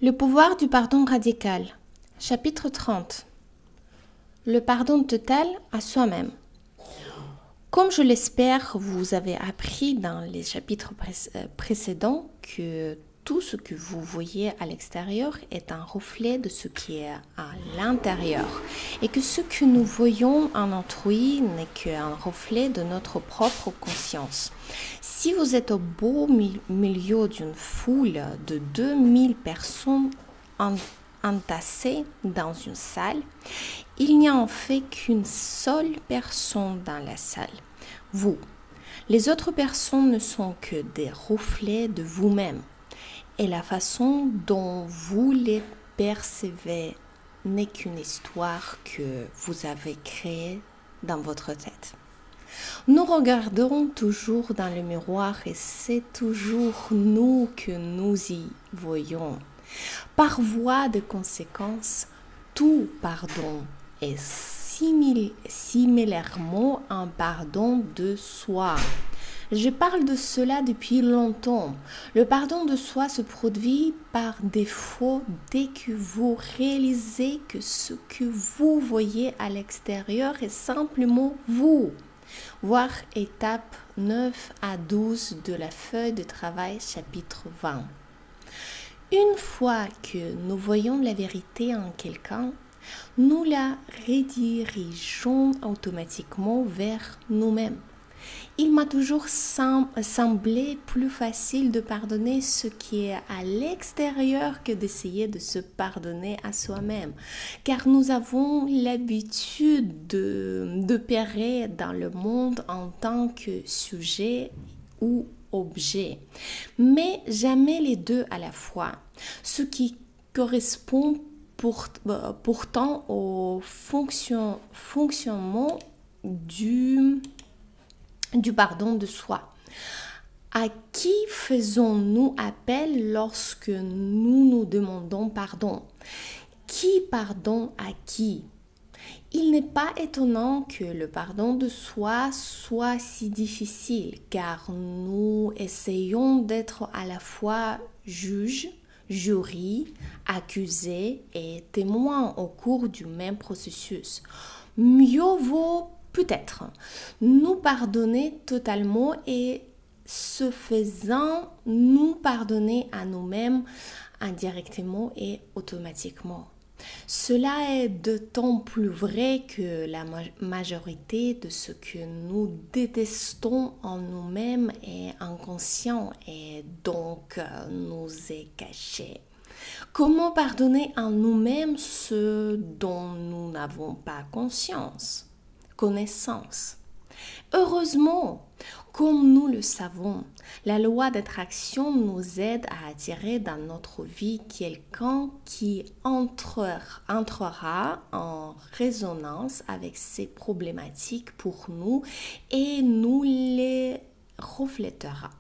Le pouvoir du pardon radical. Chapitre 30. Le pardon total à soi-même. Comme je l'espère, vous avez appris dans les chapitres précédents que tout ce que vous voyez à l'extérieur est un reflet de ce qui est à l'intérieur et que ce que nous voyons en autrui n'est qu'un reflet de notre propre conscience. Si vous êtes au beau milieu d'une foule de 2000 personnes entassées dans une salle, il n'y a en fait qu'une seule personne dans la salle, vous. Les autres personnes ne sont que des reflets de vous-même. Et la façon dont vous les percevez n'est qu'une histoire que vous avez créée dans votre tête. Nous regardons toujours dans le miroir et c'est toujours nous que nous y voyons. Par voie de conséquence, tout pardon est similairement un pardon de soi. Je parle de cela depuis longtemps. Le pardon de soi se produit par défaut dès que vous réalisez que ce que vous voyez à l'extérieur est simplement vous. Voir étape 9 à 12 de la feuille de travail chapitre 20. Une fois que nous voyons la vérité en quelqu'un, nous la redirigeons automatiquement vers nous-mêmes. Il m'a toujours semblé plus facile de pardonner ce qui est à l'extérieur que d'essayer de se pardonner à soi-même, car nous avons l'habitude d'opérer dans le monde en tant que sujet ou objet, mais jamais les deux à la fois, ce qui correspond pourtant au fonctionnement du pardon de soi. À qui faisons-nous appel lorsque nous nous demandons pardon? Qui pardonne à qui? Il n'est pas étonnant que le pardon de soi soit si difficile, car nous essayons d'être à la fois juge, jury, accusé et témoin au cours du même processus. Mieux vaut peut-être nous pardonner totalement et ce faisant nous pardonner à nous-mêmes indirectement et automatiquement. Cela est d'autant plus vrai que la majorité de ce que nous détestons en nous-mêmes est inconscient et donc nous est caché. Comment pardonner en nous-mêmes ce dont nous n'avons pas connaissance? Heureusement, comme nous le savons, la loi d'attraction nous aide à attirer dans notre vie quelqu'un qui entrera en résonance avec ces problématiques pour nous et nous les reflètera.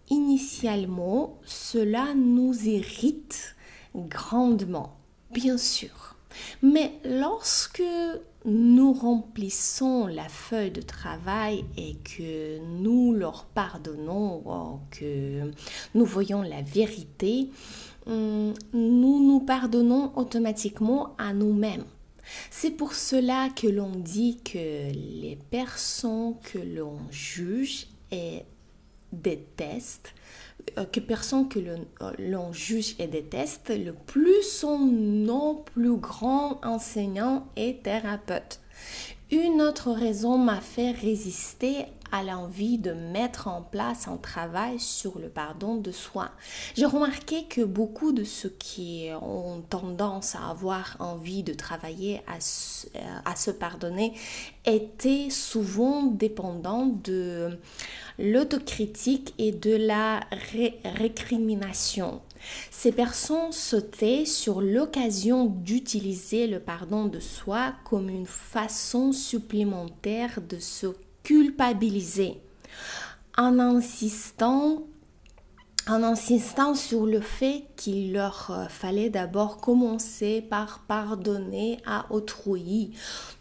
Initialement, cela nous irrite grandement, bien sûr. Mais lorsque nous remplissons la feuille de travail et que nous leur pardonnons, que nous voyons la vérité, nous nous pardonnons automatiquement à nous-mêmes. C'est pour cela que l'on dit que les personnes que l'on juge et déteste, l'on juge et déteste, le plus sont nos plus grands enseignants et thérapeutes. Une autre raison m'a fait résister à l'envie de mettre en place un travail sur le pardon de soi. J'ai remarqué que beaucoup de ceux qui ont tendance à avoir envie de travailler à se pardonner étaient souvent dépendants de l'autocritique et de la récrimination. Ces personnes sautaient sur l'occasion d'utiliser le pardon de soi comme une façon supplémentaire de se culpabiliser en insistant sur le fait qu'il leur fallait d'abord commencer par pardonner à autrui.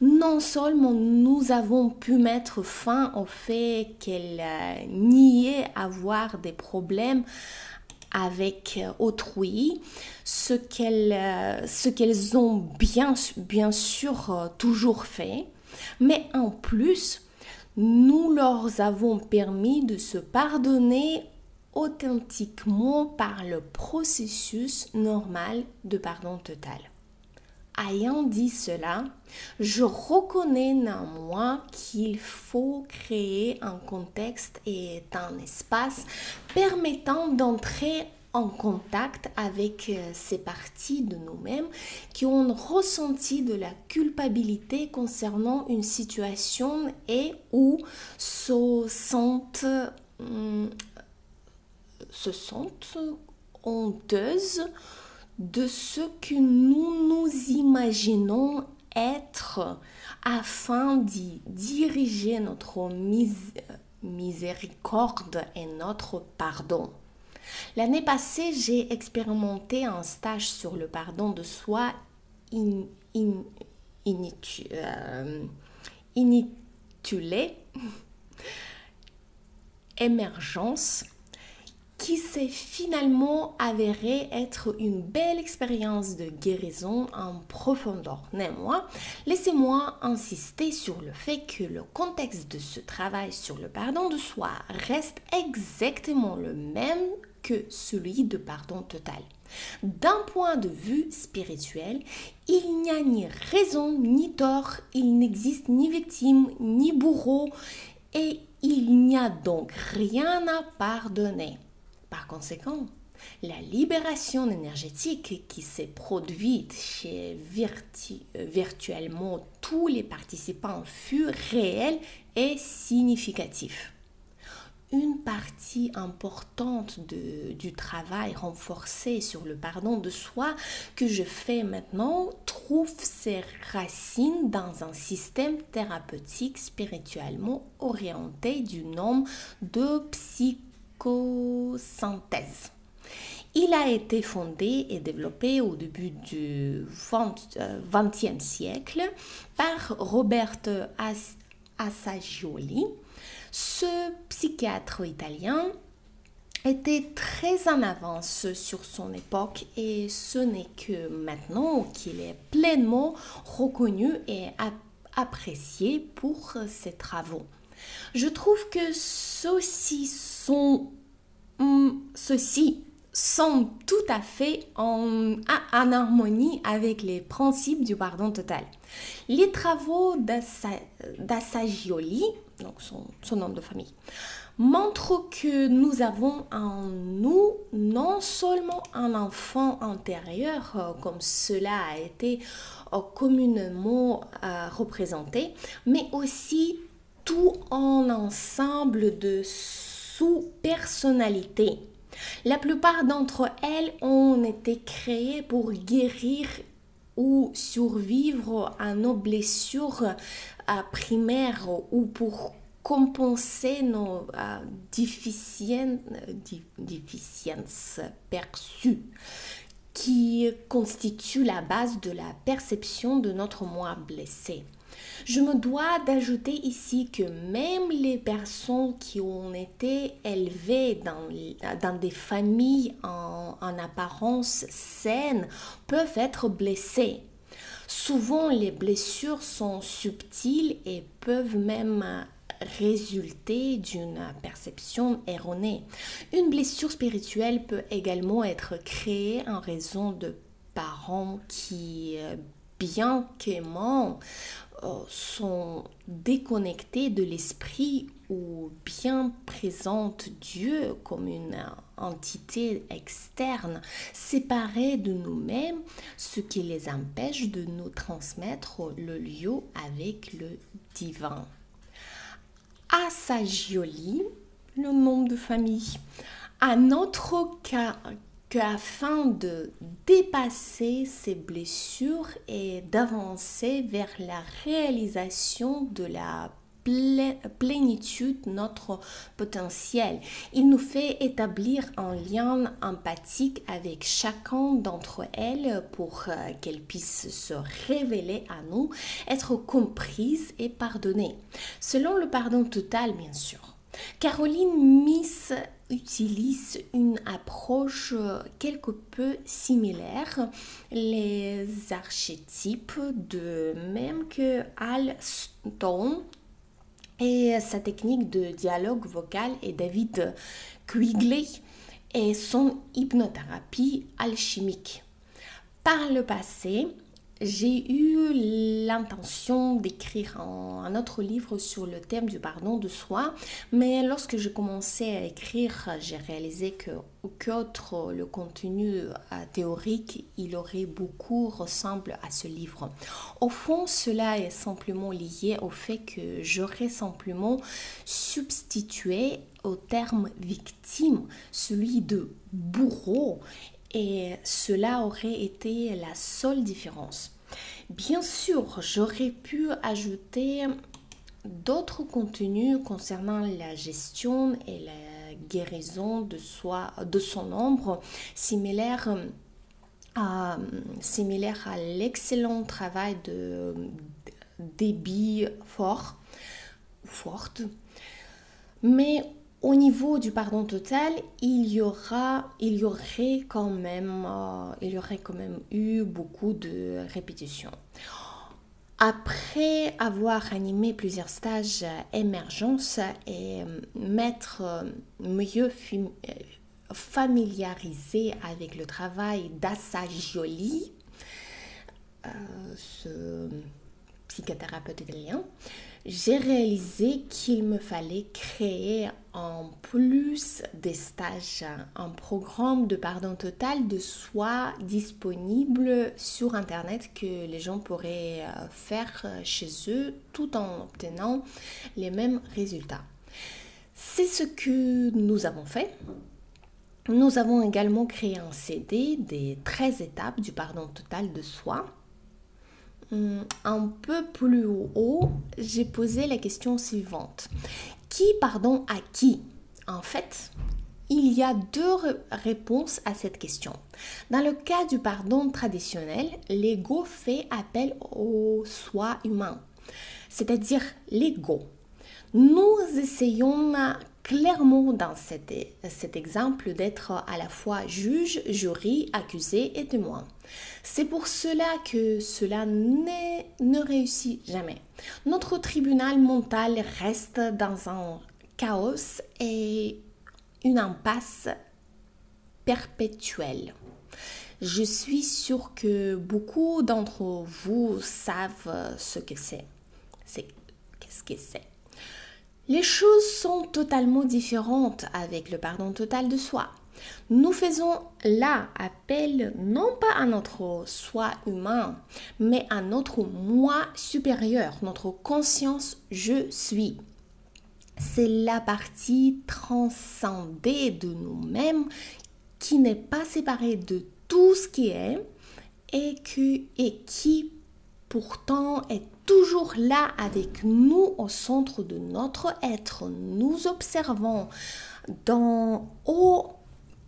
Non seulement nous avons pu mettre fin au fait qu'elle niait avoir des problèmes avec autrui, ce qu'elles ont bien sûr toujours fait, mais en plus, nous leur avons permis de se pardonner authentiquement par le processus normal de pardon total. Ayant dit cela, je reconnais néanmoins qu'il faut créer un contexte et un espace permettant d'entrer en contact avec ces parties de nous-mêmes qui ont ressenti de la culpabilité concernant une situation et ou se sentent honteuses de ce que nous nous imaginons être afin d'y diriger notre miséricorde et notre pardon. L'année passée, j'ai expérimenté un stage sur le pardon de soi intitulé Émergence, qui s'est finalement avéré être une belle expérience de guérison en profondeur. Néanmoins, laissez-moi insister sur le fait que le contexte de ce travail sur le pardon de soi reste exactement le même que celui de pardon total. D'un point de vue spirituel, il n'y a ni raison ni tort, il n'existe ni victime ni bourreau et il n'y a donc rien à pardonner. Par conséquent, la libération énergétique qui s'est produite chez virtuellement tous les participants fut réelle et significative. Une partie importante du travail renforcé sur le pardon de soi que je fais maintenant trouve ses racines dans un système thérapeutique spirituellement orienté du nom de psychosynthèse. Il a été fondé et développé au début du XXe siècle par Roberto Assagioli. Ce psychiatre italien était très en avance sur son époque et ce n'est que maintenant qu'il est pleinement reconnu et apprécié pour ses travaux. Je trouve que ceux-ci sont tout à fait en harmonie avec les principes du pardon total. Les travaux d'Assagioli, donc son nom de famille, montrent que nous avons en nous non seulement un enfant intérieur, comme cela a été communément représenté, mais aussi tout un ensemble de sous-personnalités. La plupart d'entre elles ont été créées pour guérir ou survivre à nos blessures primaires ou pour compenser nos déficiences perçues qui constituent la base de la perception de notre moi blessé. Je me dois d'ajouter ici que même les personnes qui ont été élevées dans des familles en apparence saines peuvent être blessées. Souvent, les blessures sont subtiles et peuvent même résulter d'une perception erronée. Une blessure spirituelle peut également être créée en raison de parents qui, bien qu'aimants, sont déconnectés de l'esprit ou bien présentent Dieu comme une entité externe, séparée de nous-mêmes, ce qui les empêche de nous transmettre le lien avec le divin. Assagioli, le nom de famille, à notre cas, qu'afin de dépasser ces blessures et d'avancer vers la réalisation de la plénitude de notre potentiel. Il nous fait établir un lien empathique avec chacun d'entre elles pour qu'elles puissent se révéler à nous, être comprises et pardonnées. Selon le pardon total, bien sûr. Caroline Myss utilise une approche quelque peu similaire, les archétypes, de même que Hal Stone et sa technique de dialogue vocal et David Quigley et son hypnothérapie alchimique. Par le passé, j'ai eu l'intention d'écrire un autre livre sur le thème du pardon de soi, mais lorsque j'ai commencé à écrire, j'ai réalisé qu'outre le contenu théorique, il aurait beaucoup ressemble à ce livre. Au fond, cela est simplement lié au fait que j'aurais simplement substitué au terme victime celui de bourreau, et cela aurait été la seule différence. Bien sûr, j'aurais pu ajouter d'autres contenus concernant la gestion et la guérison de soi, de son ombre, similaire à l'excellent travail de Debbie Forte. Mais au niveau du pardon total, il y aurait quand même eu beaucoup de répétitions. Après avoir animé plusieurs stages émergence et m'être mieux familiarisé avec le travail d'Assa Jolie, ce psychothérapeute italien, j'ai réalisé qu'il me fallait créer en plus des stages un programme de pardon total de soi disponible sur internet que les gens pourraient faire chez eux tout en obtenant les mêmes résultats. C'est ce que nous avons fait. Nous avons également créé un CD des 13 étapes du pardon total de soi. Un peu plus haut, j'ai posé la question suivante. Qui pardonne à qui? En fait, il y a deux réponses à cette question. Dans le cas du pardon traditionnel, l'ego fait appel au soi humain, c'est-à-dire l'ego. Nous essayons clairement dans cet exemple d'être à la fois juge, jury, accusé et témoin. C'est pour cela que cela ne réussit jamais. Notre tribunal mental reste dans un chaos et une impasse perpétuelle. Je suis sûre que beaucoup d'entre vous savent ce que c'est. Qu'est-ce que c'est? Les choses sont totalement différentes avec le pardon total de soi. Nous faisons là appel non pas à notre soi humain, mais à notre moi supérieur, notre conscience je suis. C'est la partie transcendée de nous-mêmes qui n'est pas séparée de tout ce qui est et qui pourtant est toujours là avec nous au centre de notre être. Nous observons d'en haut,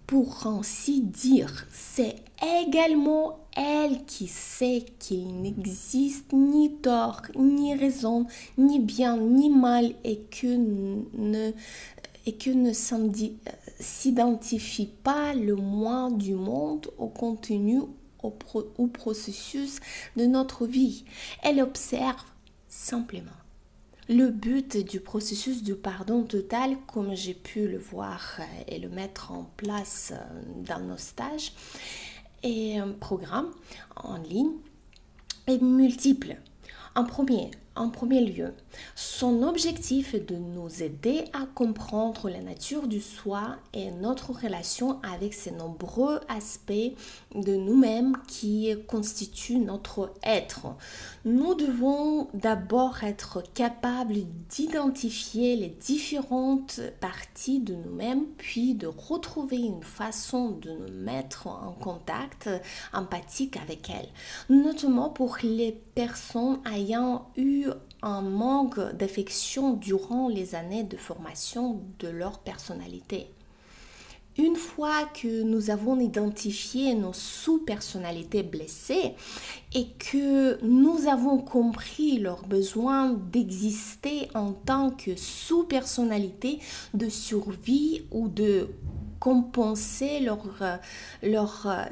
pour ainsi dire. C'est également elle qui sait qu'il n'existe ni tort, ni raison, ni bien, ni mal et que ne s'identifie pas le moins du monde au contenu au processus de notre vie. Elle observe simplement. Le but du processus du pardon total, comme j'ai pu le voir et le mettre en place dans nos stages et programmes en ligne, est multiple. En premier lieu, son objectif est de nous aider à comprendre la nature du soi et notre relation avec ces nombreux aspects de nous-mêmes qui constituent notre être. Nous devons d'abord être capables d'identifier les différentes parties de nous-mêmes, puis de retrouver une façon de nous mettre en contact empathique avec elles, notamment pour les personnes ayant eu un manque d'affection durant les années de formation de leur personnalité. Une fois que nous avons identifié nos sous-personnalités blessées et que nous avons compris leur besoin d'exister en tant que sous-personnalité de survie ou de compenser leur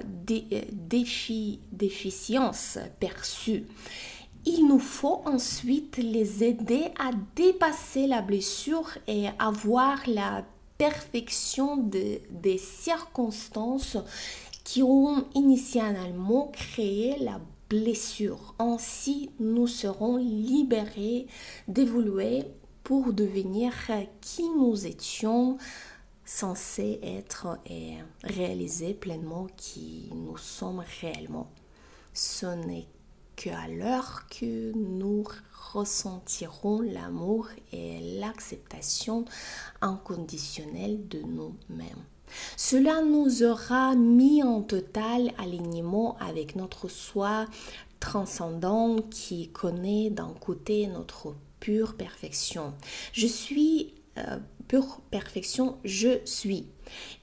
déficience perçue, il nous faut ensuite les aider à dépasser la blessure et avoir la perfection des circonstances qui ont initialement créé la blessure. Ainsi, nous serons libérés d'évoluer pour devenir qui nous étions censés être et réaliser pleinement qui nous sommes réellement. Ce n'est qu'à l'heure que nous ressentirons l'amour et l'acceptation inconditionnelle de nous-mêmes. Cela nous aura mis en total alignement avec notre soi transcendant qui connaît d'un côté notre pure perfection. Je suis pure perfection, je suis,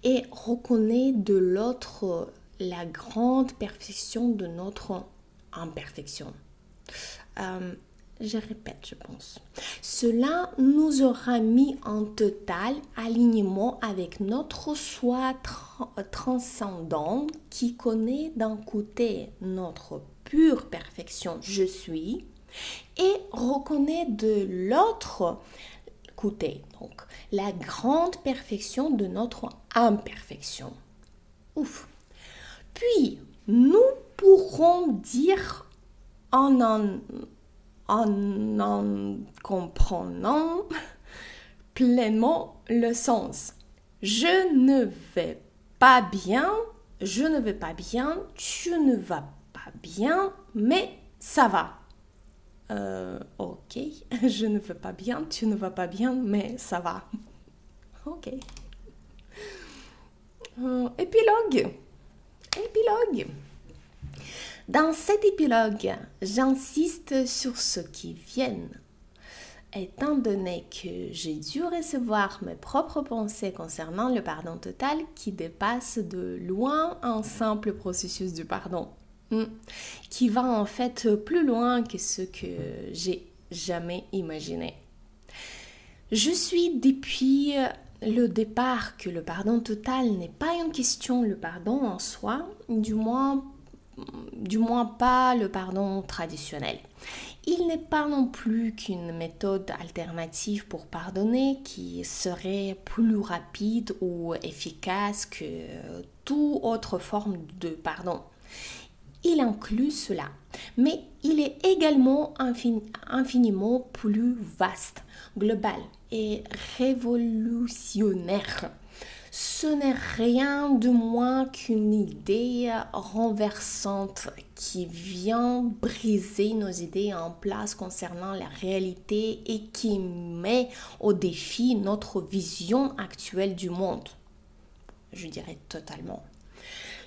et reconnaît de l'autre la grande perfection de notre imperfection. Je répète, je pense. Cela nous aura mis en total alignement avec notre soi transcendant qui connaît d'un côté notre pure perfection, je suis, et reconnaît de l'autre côté, donc la grande perfection de notre imperfection. Ouf. Puis, nous pourrons dire en comprenant pleinement le sens. Je ne vais pas bien, tu ne vas pas bien, mais ça va. Ok, je ne vais pas bien, tu ne vas pas bien, mais ça va. Ok. Épilogue. Dans cet épilogue, j'insiste sur ce qui vient. Étant donné que j'ai dû recevoir mes propres pensées concernant le pardon total qui dépasse de loin un simple processus du pardon, qui va en fait plus loin que ce que j'ai jamais imaginé. Je suis depuis le départ que le pardon total n'est pas une question, le pardon en soi, du moins pas le pardon traditionnel. Il n'est pas non plus qu'une méthode alternative pour pardonner qui serait plus rapide ou efficace que toute autre forme de pardon. Il inclut cela, mais il est également infiniment plus vaste, global et révolutionnaire. Ce n'est rien de moins qu'une idée renversante qui vient briser nos idées en place concernant la réalité et qui met au défi notre vision actuelle du monde. Je dirais totalement.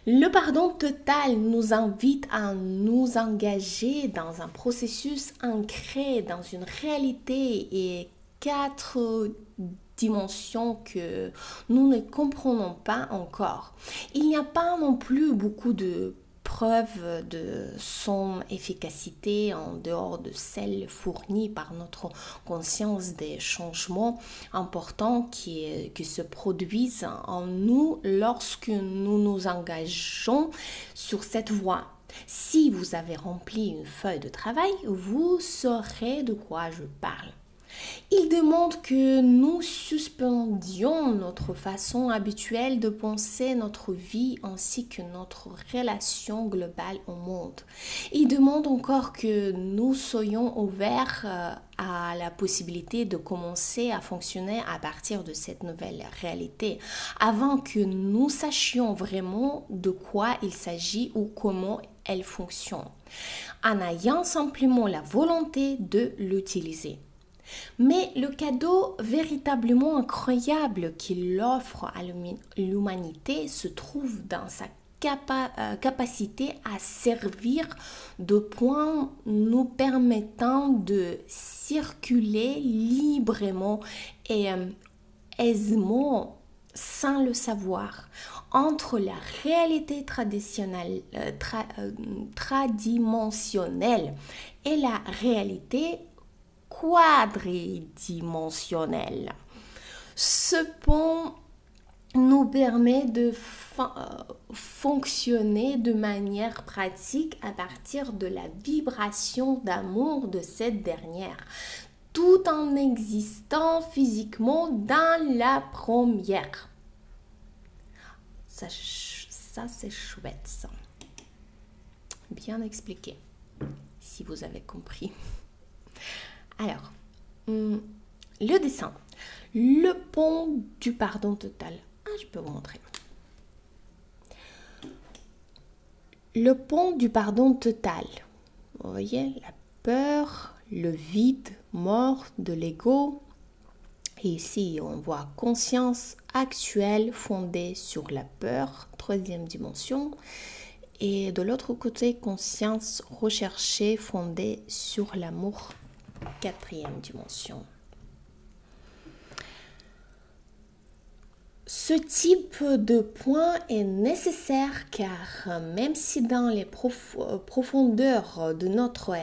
Le pardon total nous invite à nous engager dans un processus ancré dans une réalité et 4 dimensions que nous ne comprenons pas encore. Il n'y a pas non plus beaucoup de preuves de son efficacité en dehors de celles fournies par notre conscience des changements importants qui se produisent en nous lorsque nous nous engageons sur cette voie. Si vous avez rempli une feuille de travail, vous saurez de quoi je parle. Il demande que nous suspendions notre façon habituelle de penser notre vie ainsi que notre relation globale au monde. Il demande encore que nous soyons ouverts à la possibilité de commencer à fonctionner à partir de cette nouvelle réalité avant que nous sachions vraiment de quoi il s'agit ou comment elle fonctionne, en ayant simplement la volonté de l'utiliser. Mais le cadeau véritablement incroyable qu'il offre à l'humanité se trouve dans sa capacité à servir de point nous permettant de circuler librement et aisément sans le savoir, entre la réalité traditionnelle, traditionnelle et la réalité quadridimensionnelle. Ce pont nous permet de fonctionner de manière pratique à partir de la vibration d'amour de cette dernière, tout en existant physiquement dans la première. Ça c'est chouette, ça. Bien expliqué, si vous avez compris. Alors, le dessin. Le pont du pardon total. Je peux vous montrer. Le pont du pardon total. Vous voyez, la peur, le vide, mort de l'ego. Et ici, on voit conscience actuelle fondée sur la peur, troisième dimension. Et de l'autre côté, conscience recherchée fondée sur l'amour, quatrième dimension. Ce type de point est nécessaire car même si dans les profondeurs de notre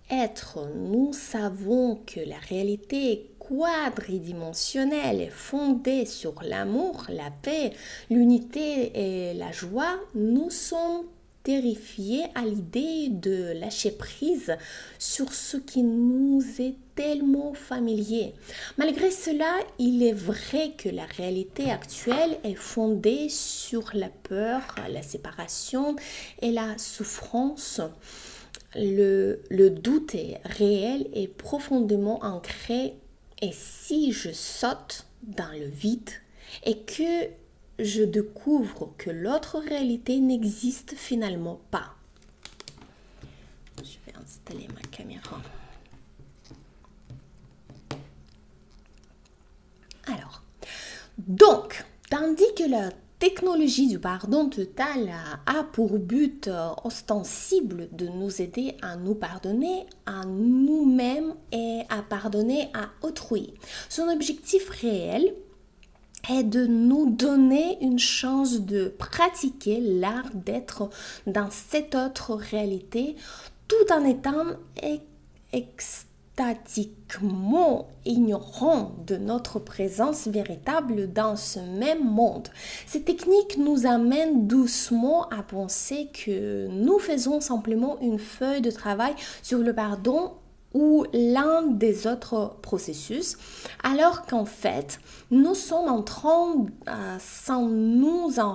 être, nous savons que la réalité quadridimensionnelle est fondée sur l'amour, la paix, l'unité et la joie, nous sommes terrifiés à l'idée de lâcher prise sur ce qui nous est tellement familier. Malgré cela, il est vrai que la réalité actuelle est fondée sur la peur, la séparation et la souffrance. Le doute est réel et profondément ancré. Et si je saute dans le vide et que je découvre que l'autre réalité n'existe finalement pas. Je vais installer ma caméra. Alors, donc, tandis que la technologie du pardon total a pour but ostensible de nous aider à nous pardonner à nous-mêmes et à pardonner à autrui, son objectif réel est de nous donner une chance de pratiquer l'art d'être dans cette autre réalité tout en étant extatiquement ignorant de notre présence véritable dans ce même monde. Ces techniques nous amènent doucement à penser que nous faisons simplement une feuille de travail sur le pardon ou l'un des autres processus, alors qu'en fait, nous sommes en train, sans nous en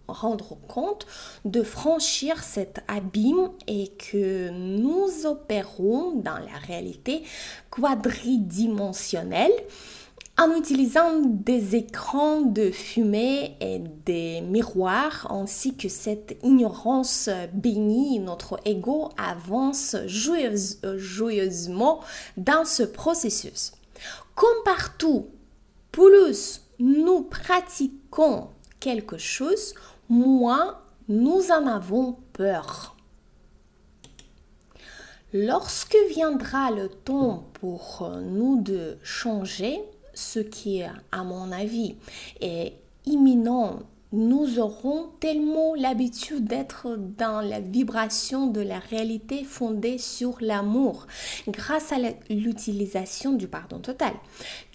rendre compte, de franchir cet abîme et que nous opérons dans la réalité quadridimensionnelle en utilisant des écrans de fumée et des miroirs ainsi que cette ignorance bénie, notre ego avance joyeusement dans ce processus. Comme partout, plus nous pratiquons quelque chose, moins nous en avons peur. Lorsque viendra le temps pour nous de changer, ce qui, à mon avis, est imminent, nous aurons tellement l'habitude d'être dans la vibration de la réalité fondée sur l'amour, grâce à l'utilisation du pardon total,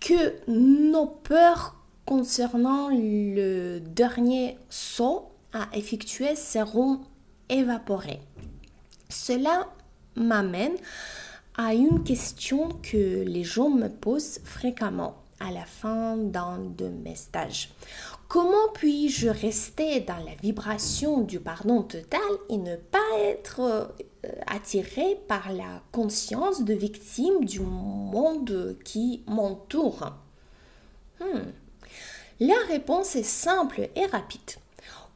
que nos peurs concernant le dernier saut à effectuer seront évaporées. Cela m'amène à une question que les gens me posent fréquemment à la fin d'un de mes stages. Comment puis-je rester dans la vibration du pardon total et ne pas être attiré par la conscience de victime du monde qui m'entoure? La réponse est simple et rapide.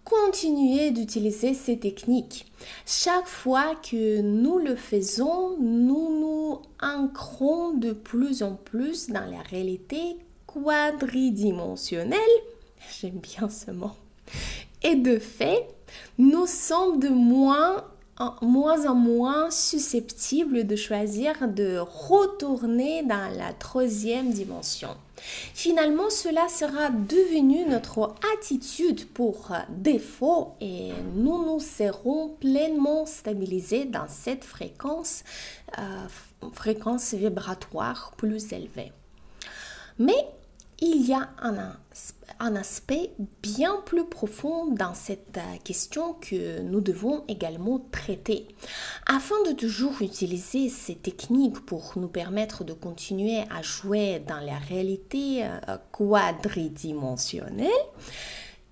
Continuez d'utiliser ces techniques. Chaque fois que nous le faisons, nous nous ancrons de plus en plus dans la réalité quadridimensionnelle. J'aime bien ce mot. Et de fait, nous sommes de moins moins en moins susceptibles de choisir de retourner dans la troisième dimension. Finalement, cela sera devenu notre attitude pour défaut et nous nous serons pleinement stabilisés dans cette fréquence vibratoire plus élevée. Mais il y a un aspect bien plus profond dans cette question que nous devons également traiter. Afin de toujours utiliser ces techniques pour nous permettre de continuer à jouer dans la réalité quadridimensionnelle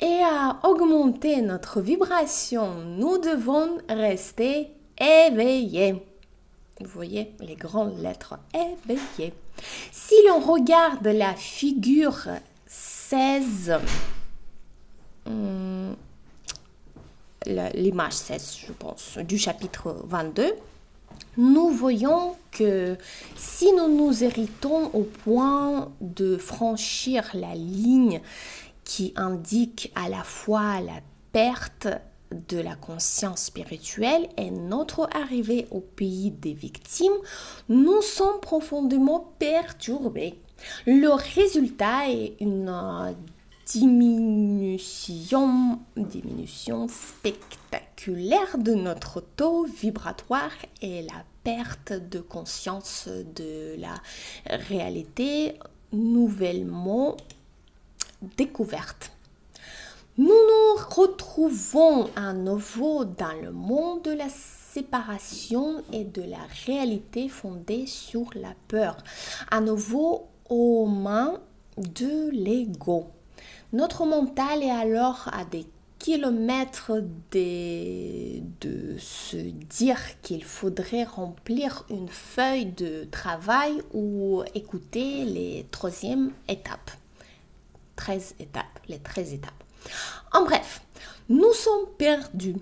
et à augmenter notre vibration, nous devons rester éveillés. Vous voyez les grandes lettres éveillées. Si l'on regarde la figure 16, l'image 16, je pense, du chapitre 22, nous voyons que si nous nous irritons au point de franchir la ligne qui indique à la fois la perte de la conscience spirituelle et notre arrivée au pays des victimes, nous sommes profondément perturbés. Le résultat est une diminution spectaculaire de notre taux vibratoire et la perte de conscience de la réalité nouvellement découverte. Nous nous retrouvons à nouveau dans le monde de la séparation et de la réalité fondée sur la peur, à nouveau aux mains de l'ego. Notre mental est alors à des kilomètres de se dire qu'il faudrait remplir une feuille de travail ou écouter les 13 étapes. Les 13 étapes. En bref, nous sommes perdus.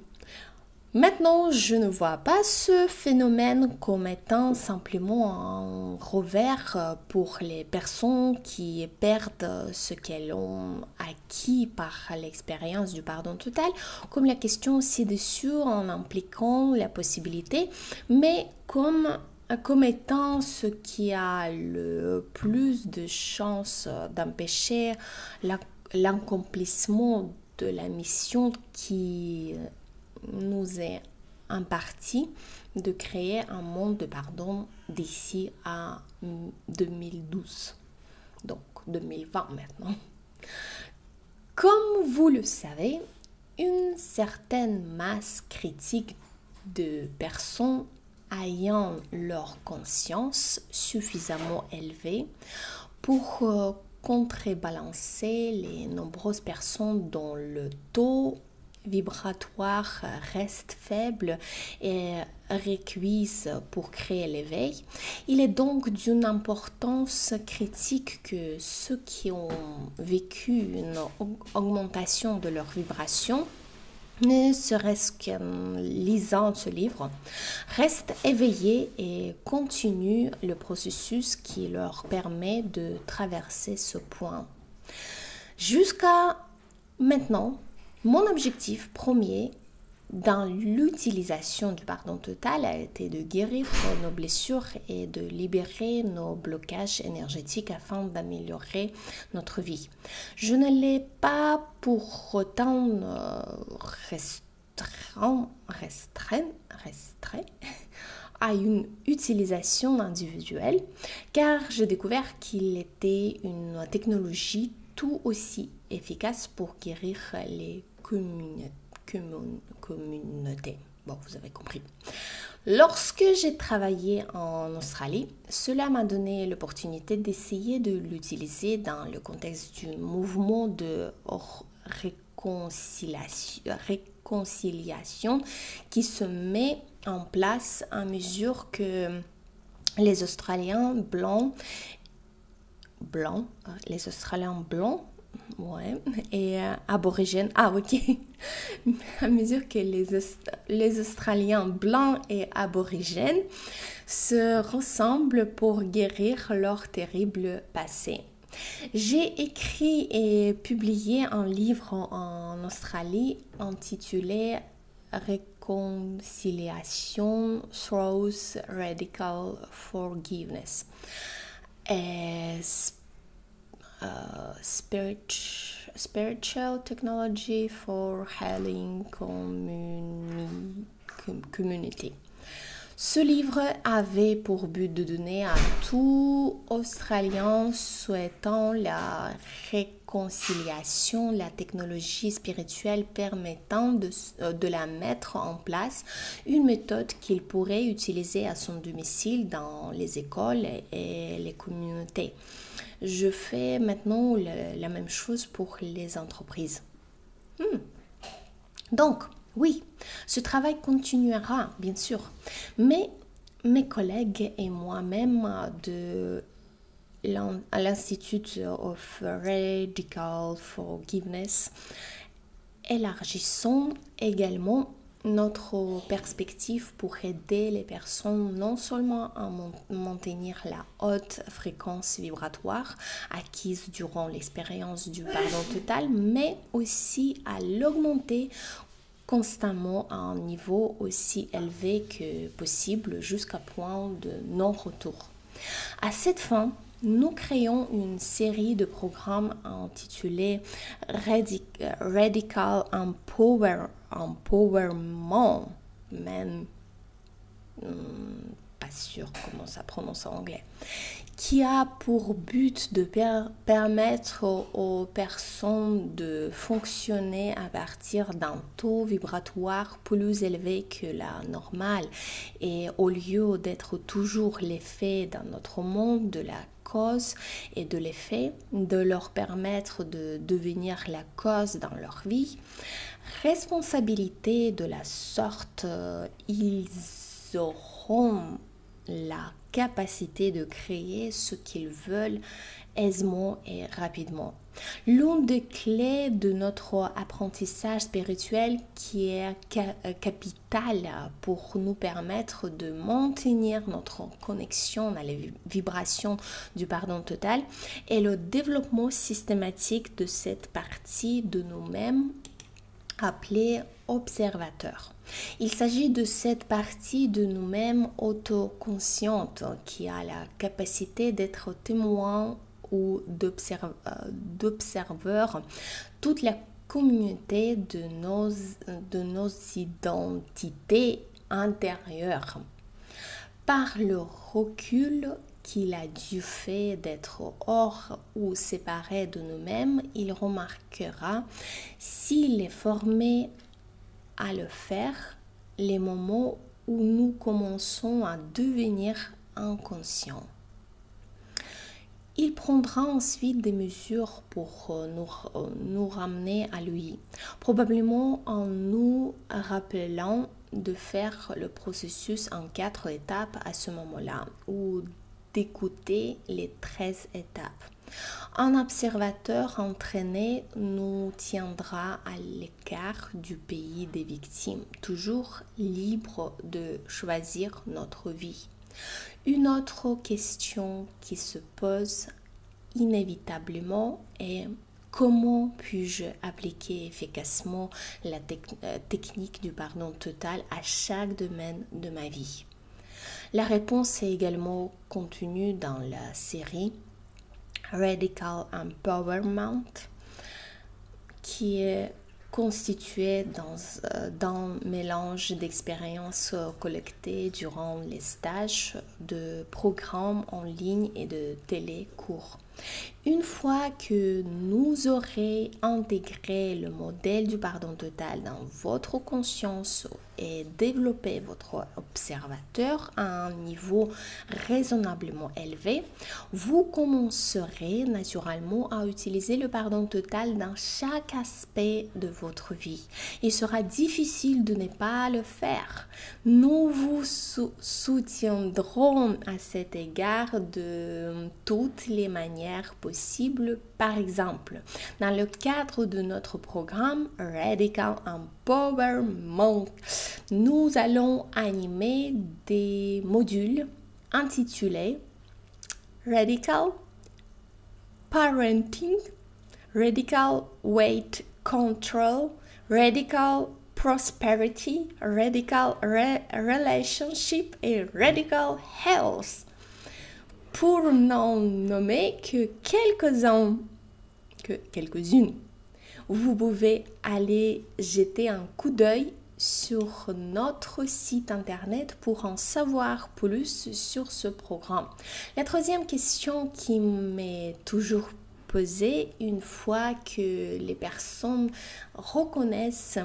Maintenant, je ne vois pas ce phénomène comme étant simplement un revers pour les personnes qui perdent ce qu'elles ont acquis par l'expérience du pardon total, comme la question ci-dessus en impliquant la possibilité, mais comme étant ce qui a le plus de chances d'empêcher l'accomplissement de la mission qui nous est impartie de créer un monde de pardon d'ici à 2012, donc 2020 maintenant. Comme vous le savez, une certaine masse critique de personnes ayant leur conscience suffisamment élevée pour contrebalancer les nombreuses personnes dont le taux vibratoire reste faible et requise pour créer l'éveil. Il est donc d'une importance critique que ceux qui ont vécu une augmentation de leur vibration, ne serait-ce qu'en lisant ce livre, restent éveillés et continuent le processus qui leur permet de traverser ce point. Jusqu'à maintenant, mon objectif premier dans l'utilisation du pardon total a été de guérir nos blessures et de libérer nos blocages énergétiques afin d'améliorer notre vie. Je ne l'ai pas pour autant restreint à une utilisation individuelle, car j'ai découvert qu'il était une technologie tout aussi efficace pour guérir les communautés. Bon, vous avez compris. Lorsque j'ai travaillé en Australie, cela m'a donné l'opportunité d'essayer de l'utiliser dans le contexte du mouvement de réconciliation qui se met en place à mesure que les Australiens blancs, ouais, et aborigènes, à mesure que les Australiens blancs et aborigènes se ressemblent pour guérir leur terrible passé. J'ai écrit et publié un livre en Australie intitulé réconciliation through radical forgiveness. Et spiritual technology for healing community. Ce livre avait pour but de donner à tout Australien souhaitant la réconciliation la technologie spirituelle permettant de la mettre en place, une méthode qu'il pourrait utiliser à son domicile dans les écoles et les communautés. Je fais maintenant la même chose pour les entreprises. Donc, oui, ce travail continuera, bien sûr, mais mes collègues et moi-même à l'Institute of Radical Forgiveness élargissons également notre perspective pour aider les personnes non seulement à maintenir la haute fréquence vibratoire acquise durant l'expérience du pardon total, mais aussi à l'augmenter constamment à un niveau aussi élevé que possible jusqu'à point de non-retour. À cette fin, nous créons une série de programmes intitulés Radical Empowerment, même pas sûr comment ça prononce en anglais, qui a pour but de permettre aux personnes de fonctionner à partir d'un taux vibratoire plus élevé que la normale et au lieu d'être toujours l'effet dans notre monde de la cause et de l'effet, de leur permettre de devenir la cause dans leur vie. Responsabilité de la sorte, ils auront la capacité de créer ce qu'ils veulent aisément et rapidement. L'une des clés de notre apprentissage spirituel qui est capitale pour nous permettre de maintenir notre connexion à la vibration du pardon total est le développement systématique de cette partie de nous-mêmes appelée observateur. Il s'agit de cette partie de nous-mêmes autoconsciente qui a la capacité d'être témoin ou d'observeur toute la communauté de nos identités intérieures. Par le recul qu'il a du fait d'être hors ou séparé de nous-mêmes, il remarquera s'il est formé à le faire les moments où nous commençons à devenir inconscients. Il prendra ensuite des mesures pour nous ramener à lui, probablement en nous rappelant de faire le processus en 4 étapes à ce moment-là, ou d'écouter les 13 étapes. Un observateur entraîné nous tiendra à l'écart du pays des victimes, toujours libre de choisir notre vie. Une autre question qui se pose inévitablement est: comment puis-je appliquer efficacement la technique du pardon total à chaque domaine de ma vie? La réponse est également contenue dans la série Radical Empowerment, qui est constituée d'un mélange d'expériences collectées durant les stages, de programmes en ligne et de télécours. Une fois que nous aurez intégré le modèle du pardon total dans votre conscience et développé votre observateur à un niveau raisonnablement élevé, vous commencerez naturellement à utiliser le pardon total dans chaque aspect de votre vie. Il sera difficile de ne pas le faire. Nous vous soutiendrons à cet égard de toutes les manières possibles. Par exemple, dans le cadre de notre programme Radical Empowerment, nous allons animer des modules intitulés Radical Parenting, Radical Weight Control, Radical prosperity, radical relationship et radical health. Pour n'en nommer que quelques-unes, vous pouvez aller jeter un coup d'œil sur notre site internet pour en savoir plus sur ce programme. La troisième question qui m'est toujours posée une fois que les personnes reconnaissent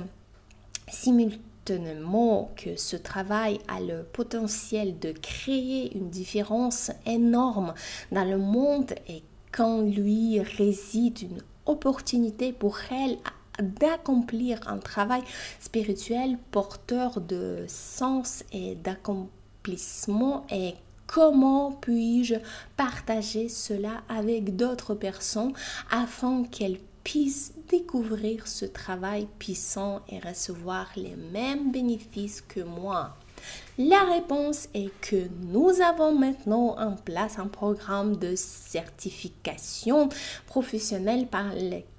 simultanément que ce travail a le potentiel de créer une différence énorme dans le monde et qu'en lui réside une opportunité pour elle d'accomplir un travail spirituel porteur de sens et d'accomplissement, et comment puis-je partager cela avec d'autres personnes afin qu'elles puissent découvrir ce travail puissant et recevoir les mêmes bénéfices que moi? La réponse est que nous avons maintenant en place un programme de certification professionnelle par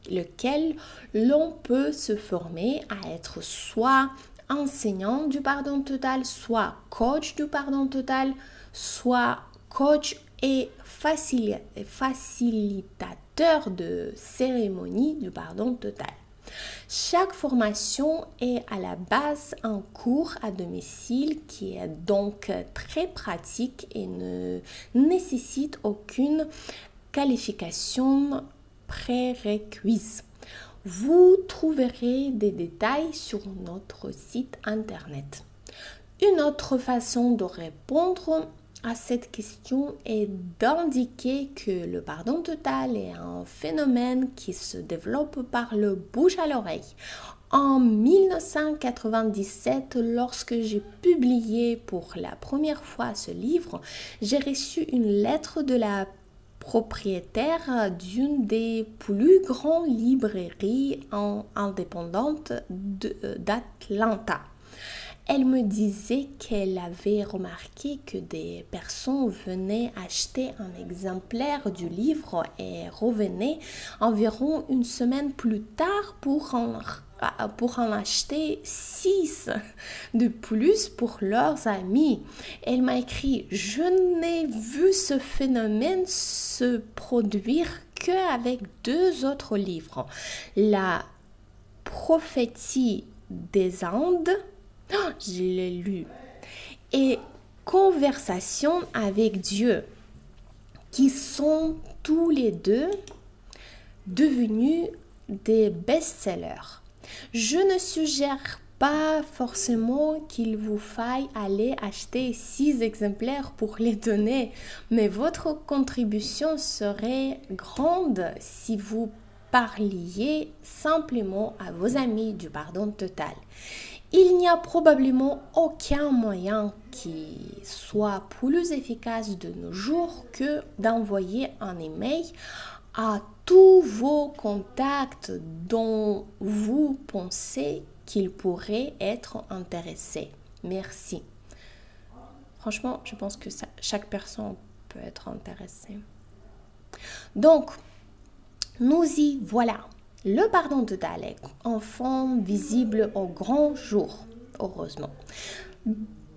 lequel l'on peut se former à être soit enseignant du pardon total, soit coach du pardon total, soit coach et facilitateur de cérémonie du pardon total. Chaque formation est à la base un cours à domicile qui est donc très pratique et ne nécessite aucune qualification prérequise. Vous trouverez des détails sur notre site internet. Une autre façon de répondre à cette question est d'indiquer que le pardon total est un phénomène qui se développe par le bouche à l'oreille. En 1997, lorsque j'ai publié pour la première fois ce livre, j'ai reçu une lettre de la propriétaire d'une des plus grandes librairies indépendantes d'Atlanta. Elle me disait qu'elle avait remarqué que des personnes venaient acheter un exemplaire du livre et revenaient environ une semaine plus tard pour en acheter 6 de plus pour leurs amis. Elle m'a écrit: je n'ai vu ce phénomène se produire qu'avec 2 autres livres. La prophétie des Indes, je l'ai lu, et Conversation avec Dieu, qui sont tous les deux devenus des best-sellers. Je ne suggère pas forcément qu'il vous faille aller acheter 6 exemplaires pour les donner, mais votre contribution serait grande si vous parliez simplement à vos amis du pardon total. Il n'y a probablement aucun moyen qui soit plus efficace de nos jours que d'envoyer un email à tous vos contacts dont vous pensez qu'ils pourraient être intéressés. Merci. Franchement, je pense que chaque personne peut être intéressée. Donc, nous y voilà. Le pardon total est enfin visible au grand jour, heureusement.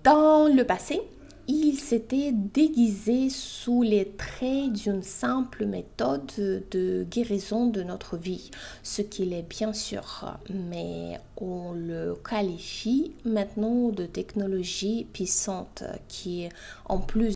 Dans le passé, il s'était déguisé sous les traits d'une simple méthode de guérison de notre vie, ce qu'il est bien sûr, mais on le qualifie maintenant de technologie puissante qui, en plus